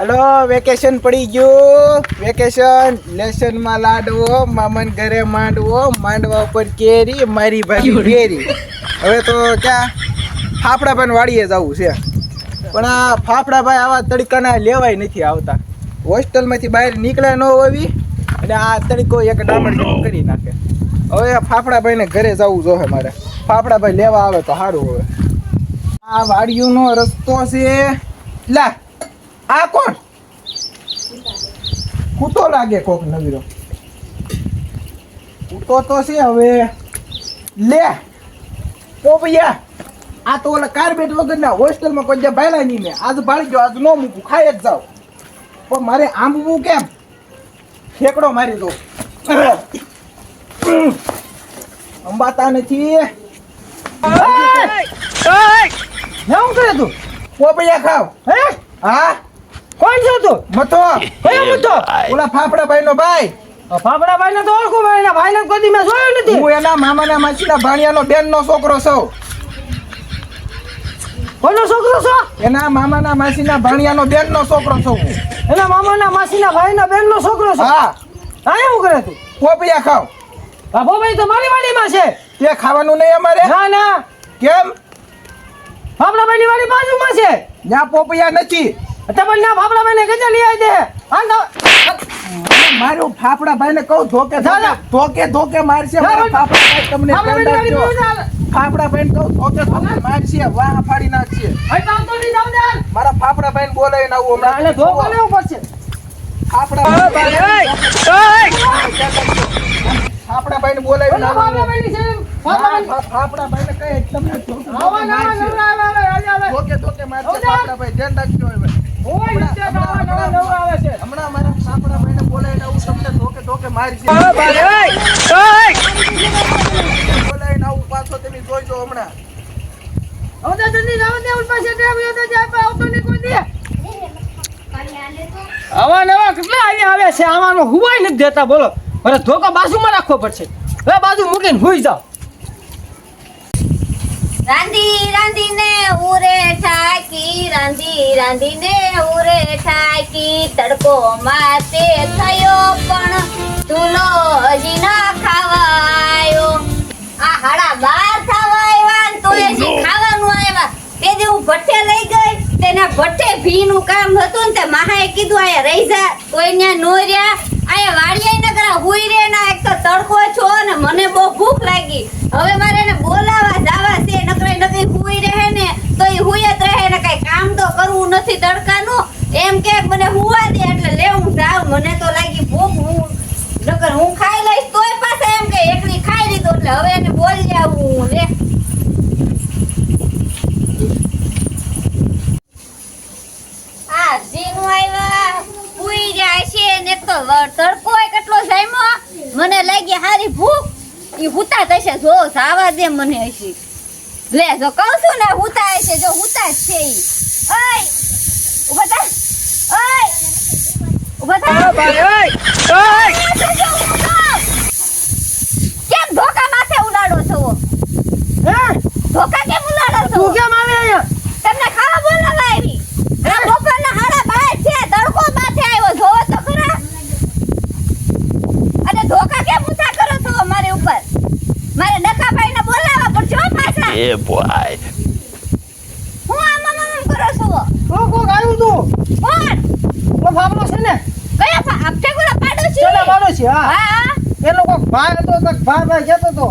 Hello vacation પડી ગયું. Vacation lesson માં લાડવો, મામન ઘરે માંડવો, માંડવા ઉપર કેરી, મારી ભાઈ કેરી. હવે તો ક્યાં ફાફડાભાઈ વાડીએ જવું છે, પણ આ ફાફડાભાઈ આવા તડકાના લેવાય નથી આવતા. હોસ્ટેલમાંથી બહાર નીકળ્યા ન હોવી અને આ તડકો એક ડામર જેવો કરી નાખે. હવે ફાફડાભાઈને ઘરે જવું જોઈએ મારે. ફાફડાભાઈ લેવા આવે તો સારું. હવે આ વાડીઓનો રસ્તો છે. લા આ કોણ કૂતો લાગે? કોક નવીરો કૂતો તો છે. હવે લે પોપૈયા, આ તો ઓલા કાર્પેટ વગરના હોસ્ટેલમાં કોઈ ભાયલા નહીં. મેં આજ ભાળી ગયો, આજ ન મૂકું, ખાઈ જ જાવ. પણ મારે આંબવું કેમ? ઠેકડો મારી દો. અંબાતા નથી. શું કરે તું? પોપૈયા ખાવ? હે? હા. કોણ છો તું? મતો કયો મતો? ઓલા ફાફડાભાઈ નો ભાઈ. ફાફડાભાઈ ને તો ઓળખું, ભાઈ ભાઈ ને કદી મેં જોયો નથી. હું એના મામાના માસીના ભાણિયાનો બેનનો છોકરો છું. કોનો છોકરો છો? એના મામાના માસીના ભાણિયાનો બેનનો છોકરો છું હું. એના મામાના માસીના ભાઈના બેનનો છોકરો છો? હા. હા, શું કરે તું? પોપૈયા ખાવ? બાબો ભાઈ તો મારી વાડીમાં છે. તે ખાવાનું નહીં અમારે? ના ના. કેમ? ફાફડાભાઈની વાડી બાજુમાં છે. ત્યાં પોપૈયા નથી. તમે ના ફાફડાભાઈને ગજા લઈ આવી દે. મારું ફાફડાભાઈને કહું ધોકે ધોકે મારશે. મારા ફાફડાભાઈ તમને ફાફડાભાઈને કહું ધોકે મારશે, વાહ ફાડી નાખશે. મારા ફાફડાભાઈને બોલાવીને આવું હમણાં. એટલે ધોકો લેવું પડશે. ફાફડાભાઈને બોલાવીને આવું. ફાફડાભાઈને કહે તમને ધોકે મારશે. ફાફડાભાઈ ધ્યાન રાખજો. હમણાં મારા ફાફડાભાઈને બોલાવીને આવું, તમને ધોકે મારશે. બોલાવીને આવું પાછો તમે જોઈજો હમણાં. આવા નવા કેટલા અહીંયા આવે છે, આવાનો હુવાય નથી દેતા. બોલો, મારે ધોકો બાજુમાં રાખવો પડશે. હવે બાજુ મૂકીને હુઈ જાઓ. રાંધી રાંધીને ઉરે ઠાકી, રાંધી રાંધીને ઉરે ઠાકી, તડકો માતે થયો પણ ચૂલો હજી ના ખાવાયો. આ હાડા 12 થવા આવ્યા ને તોય હજી ખાવાનું આવ્યા. તે દી હું ભઠ્ઠે લઈ ગઈ, તેના ભઠ્ઠે ભીનું કામ હતું ને તે માહાએ કીધું આયા રહી જા, તોય ન્યા નો રહ્યા. આયા વાડીએ ન કરા હુઈ રે ના. એક તો તડકો છો ને મને બહુ ભૂખ લાગી. હવે મારે એને બોલાવા જાવા છે. નકરી હુઈ રહે ને તો ઈ હુઈ જ રહે ને, કઈ કામ તો કરવું નથી તડકાનું. એમ કે મને હુવા દે એટલે લે હું જાવ. મને તો લાગી ભૂખ. હું ખાઈ લઈશ તોય પાછા એમ કે એકલી ખાઈ લીધું એટલે હવે એને બોલી આવું. લે આ જીનું આવ્યા હુઈ જાય છે ને તો તડકો કેટલો જામ્યો. મને લાગી હારી ભૂખ. ઈ હુતા થશે. જો જાવા દે મને હશે. લે જો કહું છું ને હુતા છે. જો હુતા જ છે ઈ. ઓય ઉભા થા. ઓય ઉભા થા. કેમ ધોકા માથે ઉડાડો છો? હે? ધોકા કેમ ઉડાડો છો? તું કેમ આવે અહીંયા? તમને ખાવા બોલાવા આવી. આ બપોરના 12:30 છે. તડકો માથે આવ્યો. જોવો તો ખરા. અને ધોકા કેમ ઉઠા કરો છો અમારી ઉપર? મારે ડકાભાઈને બોલાવવા પડશે હો પાછા. એ બોય હું આમ કરો છો? કોક આવ્યું તું. કોણ? ઓ ફાફડો છે ને? કયા આપતે કોલા પાડોશી? ચલા પાડોશી. હા, હા. એનો કોક ભાઈ હતો. ભાઈ કહેતો હતો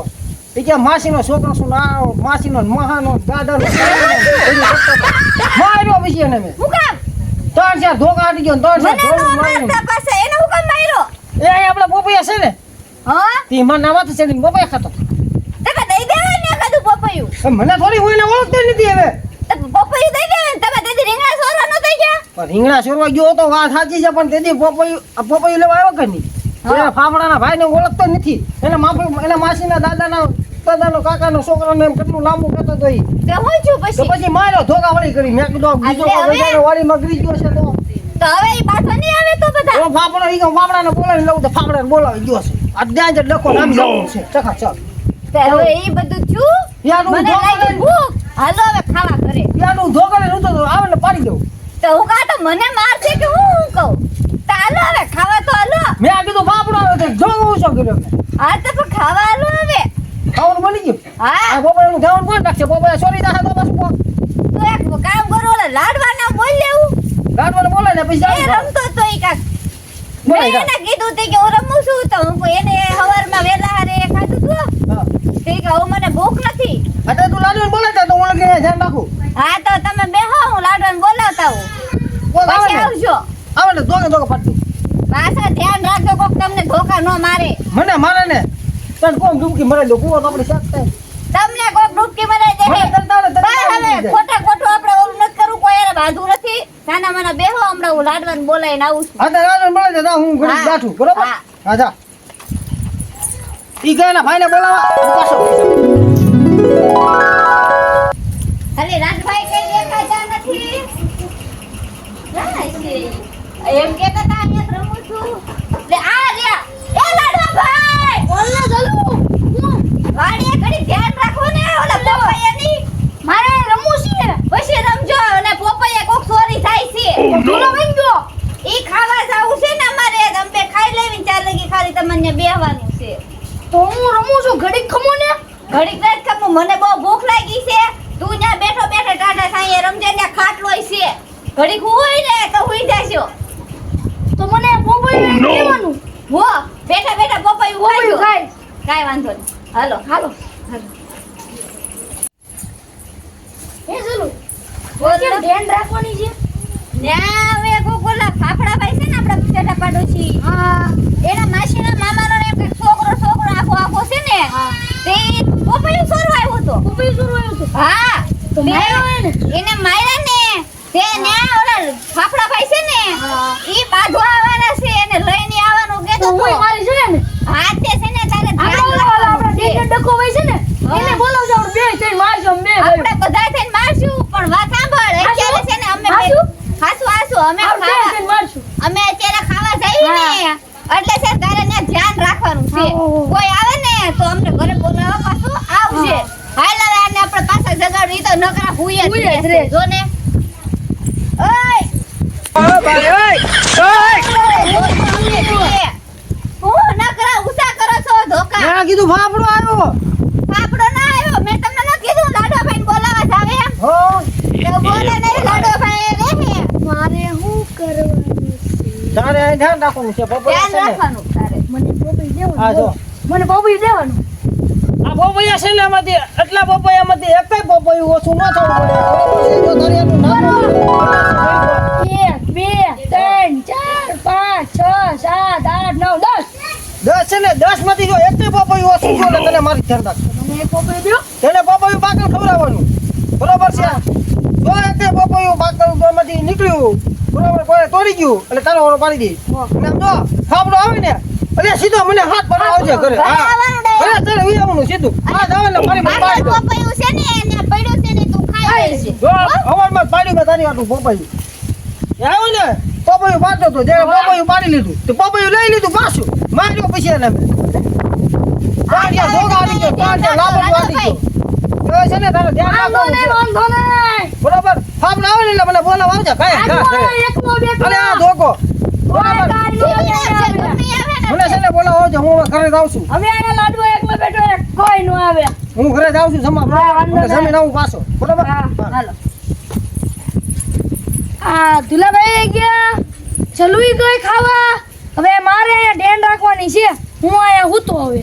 એ કે માસીનો છોકરો છું ના, માસીનો મહાનો દાદાનો માર્યો પછી એને મેં. હું કામ? 3-4 ધોકા આટી ગયો. 3-4 મને નો ધોકા માર્યો. મારતા પાસે એને હું કામ માર્યો? એ અહીં આપણા પોપૈયા છે ને, હા? તે મને નામાંથી ચડીને પોપૈયા ખાતો. તમે દઈ દેવાય ને કાદું પપૈયું. મને થોડી હું એને ઓળખતી નથી હવે. તમે પપૈયું દઈ દેવાય ને. તમે દીદી રીંગણા સોરા નો થઈ ગયા. પણ રીંગણા ચોરવા ગયો તો વાત સાચી છે, પણ તેથી પોપૈયું લેવા આવ્યો કે નહીં. એના ફાફડાના ભાઈને ઓળખતો નથી. એના માસીના દાદાનો કાકાનો છોકરાનો એમ કેટલું લાંબુ કહેતો હતો. તે હું છું તો પછી? પછી માર્યો ધોકા વળી કરી. મેં કીધું બીજો વાડીમાં ગરી ગયો છે તો હવે ઈ પાછો નહીં આવે તો બધા. ફાફડાને બોલાવી લઉં તો ફાફડાને બોલાવી ગયો છે. આ ત્યાં જ ડખો નામ જવું છે. ચખા ચલ. તે હવે ઈ બધું છું. યાનું મને લાગી ભૂખ. હાલો હવે ખાવા ઘરે. યાનું ધોકાને નતો તો આવે ને પાડી દઉં. તો હું કાં તો મને મારશે કે હું કહું તો હાલો હવે ખાવા તો હાલો મેં આ કીધું ફાફડો આવ્યો તો જો હું શું કર્યો મેં હા તો પણ ખાવા હાલો હવે ખાવાનું બની ગયું હા આ બપોરનું ખાવાનું કોણ રાખશે બપોરે સોરી દાખા તો પાછું કોણ તો એક કામ કરો ઓલા લાડવાના બોલ લેવું ગાડવાને બોલાય ને પછી એ જાવ રમતો તો ઈ કાક મેં બોલાય એને કીધું તે કે હું રમું છું તો હું કોઈ એને હવારમાં વેલા હારે ખાધું તું હા તે કે હવે મને ભૂખ નથી અત્યારે તું લાડવાને બોલાય તો હું લઈને ધ્યાન રાખું હા તો તમે બેહો હું લાડવાને બોલાવતા હું કોણ આવે પછી ને આવજો આવે ને દોગે પાડતી પાછા ધ્યાન રાખજો કોક તમને ધોકા ન મારે મને મારે ને તને કોમ ડૂબકી મરે દો કુવો તો આપણે શાક થાય તમને કોક ડૂબકી મરાઈ દે મને તને તારે તને બસ હવે જાય. ખોટા ખોટું આપણે ઓલું નથી કરવું કોઈ એને બાંધવું નથી નાના માના બેહો હમણાં હું લાડવાને બોલાવીને આવું છું હા તો લાડવાને બોલાય દે હું ઘડી હા. ગાંઠું બરોબર હા. હા જા ઈ ગયા ના ભાઈને બોલાવા હું પાછો અરે રાજભાઈ કઈ દેખાતા નથી ના છે એમ કેતા હતા અહીંયા જ રમું છું લે આ રહ્યા એ લાડવા ભાઈ બોલ ના ચાલુ વાડીએ ઘડી ધ્યાન રાખો ને ઓલા પોપૈયાની મારે રમવું છે પછી રમજો અને પોપૈયા કોક ચોરી થાય છે ધૂલો વઈ ગયો ઈ ખાવા જાવું છે ને અમારે તમે ખાઈ લેવી 4 લગી ખાલી તમને બેહવાનું છે તો હું રમું છું ઘડીક ખમો ને ઘડીક જ ખમો મને બહુ ભૂખ લાગી છે તું ત્યાં બેઠો બેઠો ટાટા સાંયે રમજે ને ખાટલોય છે ઘડીક હોય ને તો હુઈ જાશો તો મને પોપૈયું દેવાનું હો બેઠા બેઠા પોપૈયું ખાજો કાઈ વાંધો નહીં હાલો હાલો એ ચલો કેમ ધ્યાન રાખવાની છે ના હવે કોકોલા ફાફડા ભાઈ છે ને આપડા બેઠા પાડોશી હા એના માસીના મામાનો ને એક છોકરો આખો છે ને તે પોપૈયું સોરવાયો હતો હા તો માર્યો એને માર્યા ને તે ન્યા ઓલા ફાફડા ભાઈ છે ને ઈ બાંધવા આવવાના છે એને લઈને આવવાનું કેતો તો મારી છે ને હા તે છે ને તારે ધ્યાન રાખવાનું છે ડકો ભાઈ છે ને એને બોલાવજો આપણે બે થઈને મારશું બે આપણે બધા થઈને મારશું પણ વાત સાંભળ અત્યારે છે ને અમે હાસુ અમે અમે અત્યારે ખાવા જઈએ ને એટલે છે તારે ને ધ્યાન રાખવાનું છે કોઈ આવે ને તો અમને ઘરે બોલાવવા પાછું આવશે હાલ હવે આને આપણે પાછા જગાડવી તો નકરા હુઈ જ રહે જો ને ઓય ઓ ભાઈ ઓય હું નકરા ઉસા કરો છો ધોકા મેં કીધું ફાફડો આવ્યો ફાફડો ના આવ્યો મેં તમને ન કીધું લાડવાભાઈ બોલાવા જાવે એમ હો તો બોલે નહીં લાડવાભાઈ રહે મારે શું કરવાનું તારે અહીં ધ્યાન રાખવાનું છે બપોરે ધ્યાન છે ને રાખવાનું તારે મને પોપઈ દેવાનું હા જો મને પોપઈ દેવાનું આ પોપૈયા છે ને એમાંથી એટલા પોપૈયામાંથી એકય પોપૈયું ઓછું ન થવું પડે જો તારે એનું નામ 1 2 3 4 5 6 7 8 9 10 10 છે ને 10 માંથી જો એકય પોપૈયું ઓછું જો ને તને મારી ધ્યાન રાખ મને પોપઈ દો તેને પોપૈયું પાકલ ખવડાવવાનું બરોબર છે જો એકય પોપૈયું પાકલ માંથી નીકળ્યું બરોબર કોઈ તોડી ગયું એટલે તારો ઓરો પાડી દે અને આમ જો ફાફડો આવે ને એટલે સીધો મને હાથ પર આવજે ઘરે હા ઘરે ચાલે ઉઈ આવવાનું સીધું હા જાવ ને મારી પાડી દો પોપઈયું છે ને એને પડ્યું છે ને તું ખાઈ લેજે જો હવારમાં પાડ્યું મેં તારી આટલું પોપૈયું આવ્યો ને પોપૈયું પાડતો તો જ્યારે પોપૈયું પાડી લીધું તો પોપૈયું લઈ લીધું પાછું માર્યો પછી એને મેં પાડ્યા ધોગા આવી ગયો પાડ્યા લાંબો આવી ગયો હવે છે ને તારે ધ્યાન રાખવાનું છે બરોબર ફાફડા આવે ને એટલે મને બોલાવા આવજે કાંઈ અરે આ ધોકો બરોબર મને છે ને બોલાવો આવજે હું હવે ઘરે જાઉં છું હવે આના લાડવો એકલો બેઠો એક કોઈ નો આવે હું ઘરે જાઉં છું જમા મને જમીન આવું પાછો બરોબર હાલો આ દુલાભાઈ ગયા ચલુઈ ગઈ ખાવા હવે મારે અહીંયા ધ્યાન રાખવાની છે હું અહીંયા હૂતો હવે